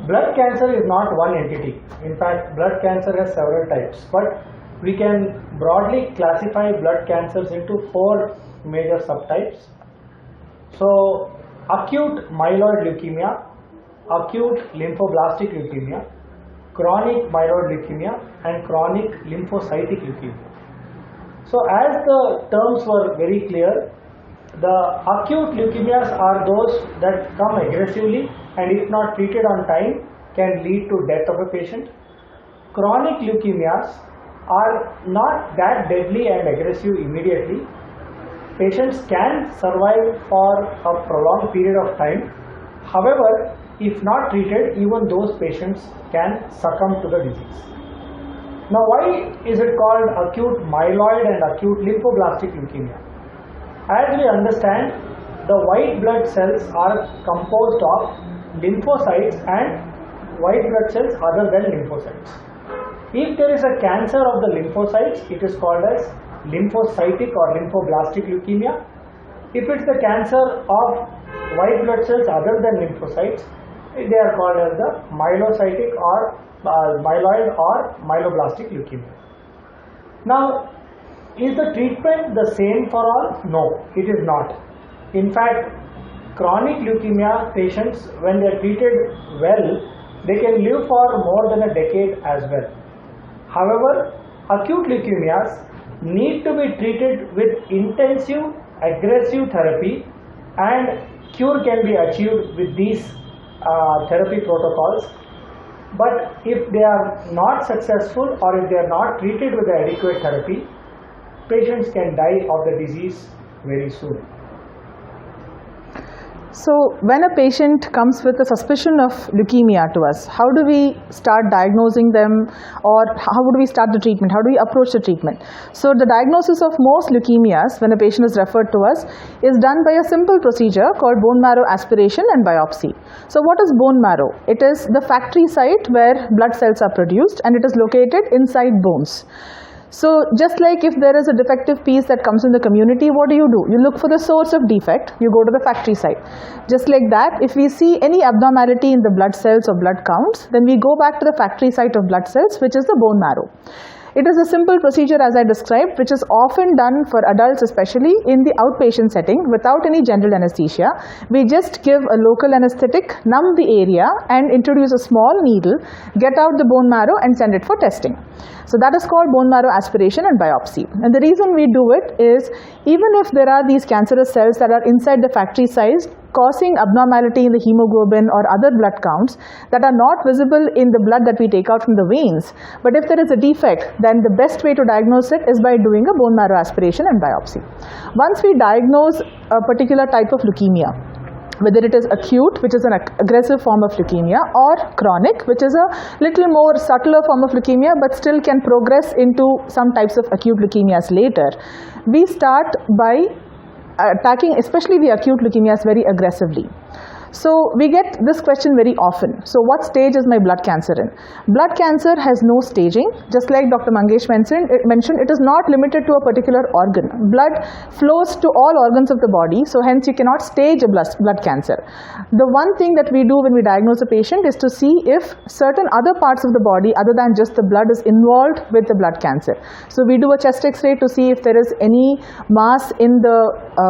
blood cancer is not one entity. In fact, blood cancer has several types, but we can broadly classify blood cancers into 4 major subtypes. So, acute myeloid leukemia, acute lymphoblastic leukemia, chronic myeloid leukemia, and chronic lymphocytic leukemia. So, as the terms were very clear, the acute leukemias are those that come aggressively and if not treated on time can lead to death of a patient. Chronic leukemias are not that deadly and aggressive immediately. Patients can survive for a prolonged period of time. However, if not treated, even those patients can succumb to the disease. Now, why is it called acute myeloid and acute lymphoblastic leukemia? As we understand, the white blood cells are composed of lymphocytes and white blood cells other than lymphocytes. If there is a cancer of the lymphocytes, it is called as lymphocytic or lymphoblastic leukemia. If it's the cancer of white blood cells other than lymphocytes, they are called as the myelocytic or myeloid or myeloblastic leukemia. Now, is the treatment the same for all? No, it is not. In fact, chronic leukemia patients, when they are treated well, they can live for more than a decade as well. However, acute leukemias need to be treated with intensive, aggressive therapy, and cure can be achieved with these therapy protocols. But if they are not successful or if they are not treated with the adequate therapy, patients can die of the disease very soon. So, when a patient comes with a suspicion of leukemia to us, how do we start diagnosing them, or how would we start the treatment? How do we approach the treatment? So, the diagnosis of most leukemias when a patient is referred to us is done by a simple procedure called bone marrow aspiration and biopsy. So, what is bone marrow? It is the factory site where blood cells are produced and it is located inside bones. So, just like if there is a defective piece that comes in the community, what do? You look for the source of defect, you go to the factory site. Just like that, if we see any abnormality in the blood cells or blood counts, then we go back to the factory site of blood cells, which is the bone marrow. It is a simple procedure as I described, which is often done for adults, especially in the outpatient setting without any general anesthesia. We just give a local anesthetic, numb the area and introduce a small needle, get out the bone marrow and send it for testing. So that is called bone marrow aspiration and biopsy. And the reason we do it is, even if there are these cancerous cells that are inside the factory site causing abnormality in the hemoglobin or other blood counts that are not visible in the blood that we take out from the veins, but if there is a defect, then the best way to diagnose it is by doing a bone marrow aspiration and biopsy. Once we diagnose a particular type of leukemia, whether it is acute, which is an aggressive form of leukemia, or chronic, which is a little more subtler form of leukemia but still can progress into some types of acute leukemias later, we start by attacking especially the acute leukemias very aggressively. So we get this question very often. So what stage is my blood cancer in? Blood cancer has no staging. Just like Dr. Mangesh mentioned, it is not limited to a particular organ. Blood flows to all organs of the body, so hence you cannot stage a blood cancer. The one thing that we do when we diagnose a patient is to see if certain other parts of the body other than just the blood is involved with the blood cancer. So we do a chest x-ray to see if there is any mass in the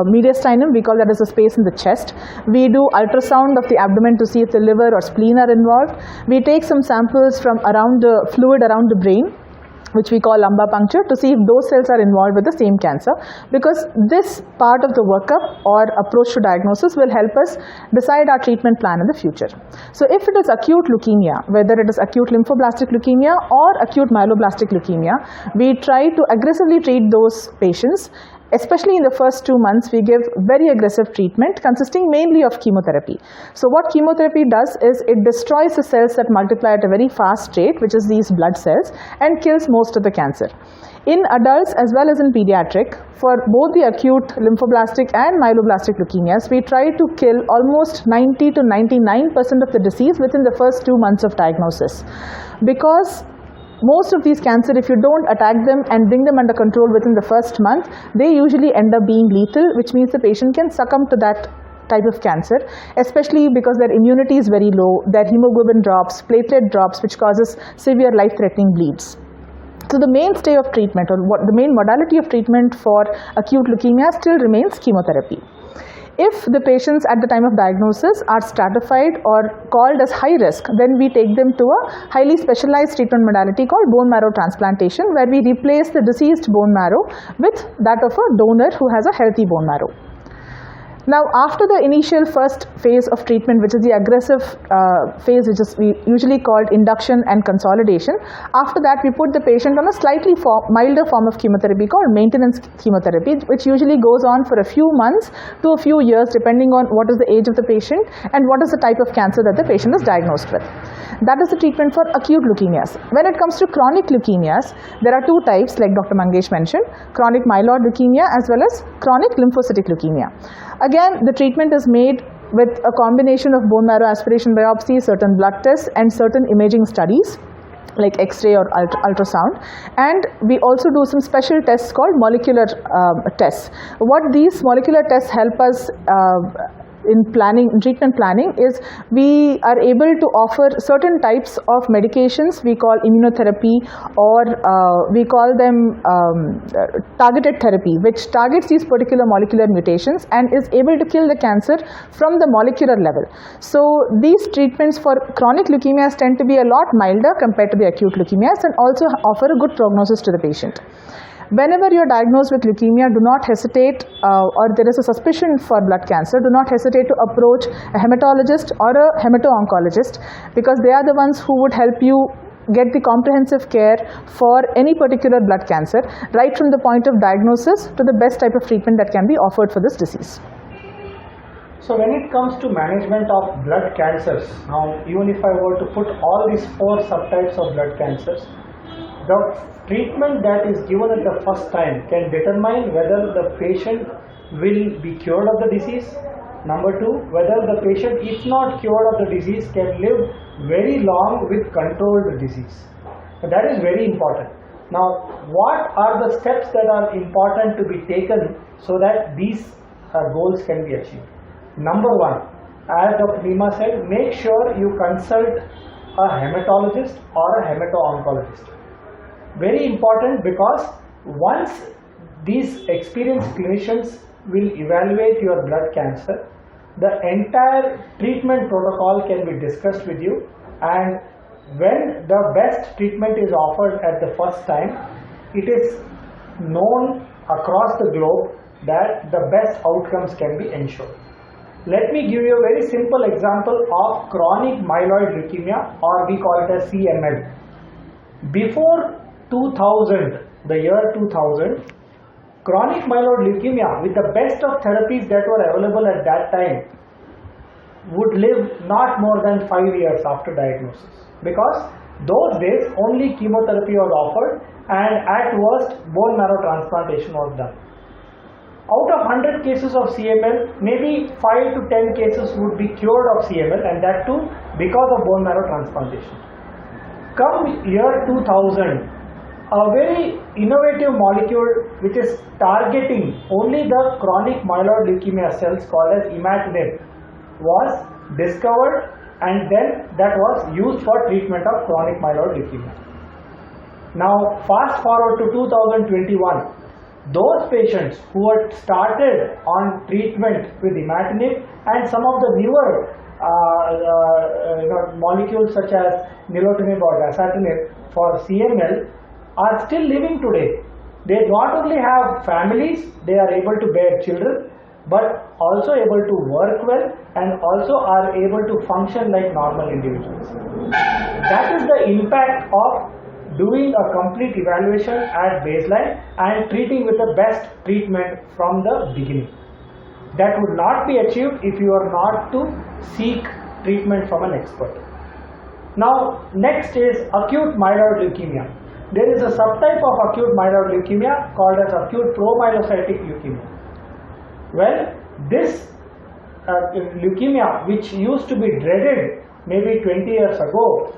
mediastinum. We call that as a space in the chest. We do ultrasound of the abdomen to see if the liver or spleen are involved. We take some samples from around the fluid around the brain, which we call lumbar puncture, to see if those cells are involved with the same cancer, because this part of the workup or approach to diagnosis will help us decide our treatment plan in the future. So if it is acute leukemia, whether it is acute lymphoblastic leukemia or acute myeloblastic leukemia, we try to aggressively treat those patients. Especially in the first 2 months, we give very aggressive treatment consisting mainly of chemotherapy. So what chemotherapy does is it destroys the cells that multiply at a very fast rate, which is these blood cells, and kills most of the cancer. In adults as well as in pediatric, for both the acute lymphoblastic and myeloblastic leukemias, we try to kill almost 90 to 99% of the disease within the first 2 months of diagnosis. Because most of these cancer, if you don't attack them and bring them under control within the first month, they usually end up being lethal, which means the patient can succumb to that type of cancer, especially because their immunity is very low, their hemoglobin drops, platelet drops, which causes severe life-threatening bleeds. So the mainstay of treatment, or what the main modality of treatment for acute leukemia still remains chemotherapy. If the patients at the time of diagnosis are stratified or called as high risk, then we take them to a highly specialized treatment modality called bone marrow transplantation, where we replace the deceased bone marrow with that of a donor who has a healthy bone marrow. Now, after the initial first phase of treatment, which is the aggressive phase, which is usually called induction and consolidation, after that we put the patient on a slightly milder form of chemotherapy called maintenance chemotherapy, which usually goes on for a few months to a few years, depending on what is the age of the patient and what is the type of cancer that the patient is diagnosed with. That is the treatment for acute leukemias. When it comes to chronic leukemias, there are two types, like Dr. Mangesh mentioned: chronic myeloid leukemia as well as chronic lymphocytic leukemia. Again, the treatment is made with a combination of bone marrow aspiration biopsy, certain blood tests, and certain imaging studies like X-ray or ultrasound. And we also do some special tests called molecular tests. What these molecular tests help us in treatment planning is we are able to offer certain types of medications we call immunotherapy, or we call them targeted therapy, which targets these particular molecular mutations and is able to kill the cancer from the molecular level. So these treatments for chronic leukemias tend to be a lot milder compared to the acute leukemias, and also offer a good prognosis to the patient. Whenever you are diagnosed with leukemia, do not hesitate, or there is a suspicion for blood cancer, do not hesitate to approach a hematologist or a hemato-oncologist, because they are the ones who would help you get the comprehensive care for any particular blood cancer, right from the point of diagnosis to the best type of treatment that can be offered for this disease. So when it comes to management of blood cancers, now even if I were to put all these 4 subtypes of blood cancers, the treatment that is given at the first time can determine whether the patient will be cured of the disease. Number 2, whether the patient, if not cured of the disease, can live very long with controlled disease. So that is very important. Now, what are the steps that are important to be taken so that these goals can be achieved? Number 1, as Dr. Nima said, make sure you consult a hematologist or a hemato-oncologist. Very important, because once these experienced clinicians will evaluate your blood cancer, the entire treatment protocol can be discussed with you, and when the best treatment is offered at the first time, it is known across the globe that the best outcomes can be ensured. Let me give you a very simple example of chronic myeloid leukemia, or we call it as CML. Before 2000, the year 2000, chronic myeloid leukemia, with the best of therapies that were available at that time, would live not more than 5 years after diagnosis, because those days only chemotherapy was offered, and at worst bone marrow transplantation was done. Out of 100 cases of CML, maybe 5 to 10 cases would be cured of CML, and that too because of bone marrow transplantation. Come year 2000, a very innovative molecule which is targeting only the chronic myeloid leukemia cells, called as imatinib, was discovered, and then that was used for treatment of chronic myeloid leukemia. Now fast forward to 2021, those patients who had started on treatment with imatinib and some of the newer molecules such as nilotinib or dasatinib for CML are still living today. They not only have families, they are able to bear children, but also able to work well, and also are able to function like normal individuals. That is the impact of doing a complete evaluation at baseline and treating with the best treatment from the beginning. That would not be achieved if you are not to seek treatment from an expert. Now next is acute myeloid leukemia. There is a subtype of acute myeloid leukemia called as acute promyelocytic leukemia. Well, this leukemia, which used to be dreaded maybe 20 years ago,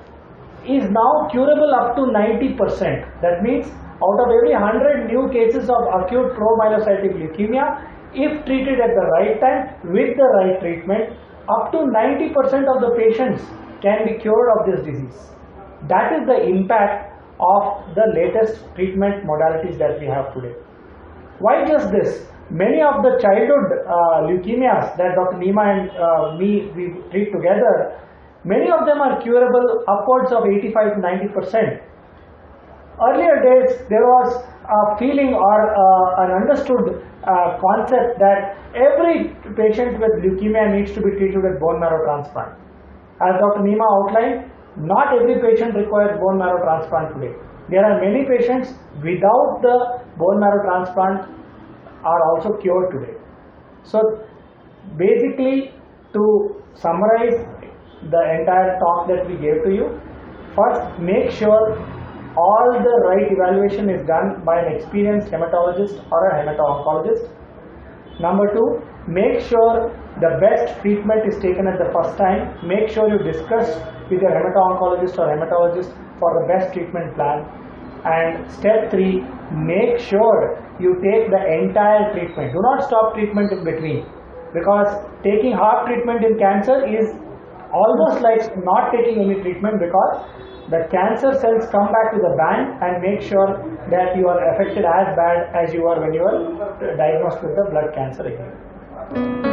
is now curable up to 90%. That means out of every 100 new cases of acute promyelocytic leukemia, if treated at the right time with the right treatment, up to 90% of the patients can be cured of this disease. That is the impact of the latest treatment modalities that we have today. Why just this? Many of the childhood leukemias that Dr. Nima and we treat together, many of them are curable upwards of 85 to 90%. Earlier days, there was a feeling or an understood concept that every patient with leukemia needs to be treated with bone marrow transplant. As Dr. Nima outlined, not every patient requires bone marrow transplant today. There are many patients without the bone marrow transplant are also cured today. So basically, to summarize the entire talk that we gave to you, first make sure all the right evaluation is done by an experienced hematologist or a hemato-oncologist. Number two, make sure the best treatment is taken at the first time. Make sure you discuss with your hemato-oncologist or hematologist for the best treatment plan. And step three, make sure you take the entire treatment. Do not stop treatment in between, because taking half treatment in cancer is almost like not taking any treatment, because the cancer cells come back with a bang and make sure that you are affected as bad as you were when you were diagnosed with the blood cancer again.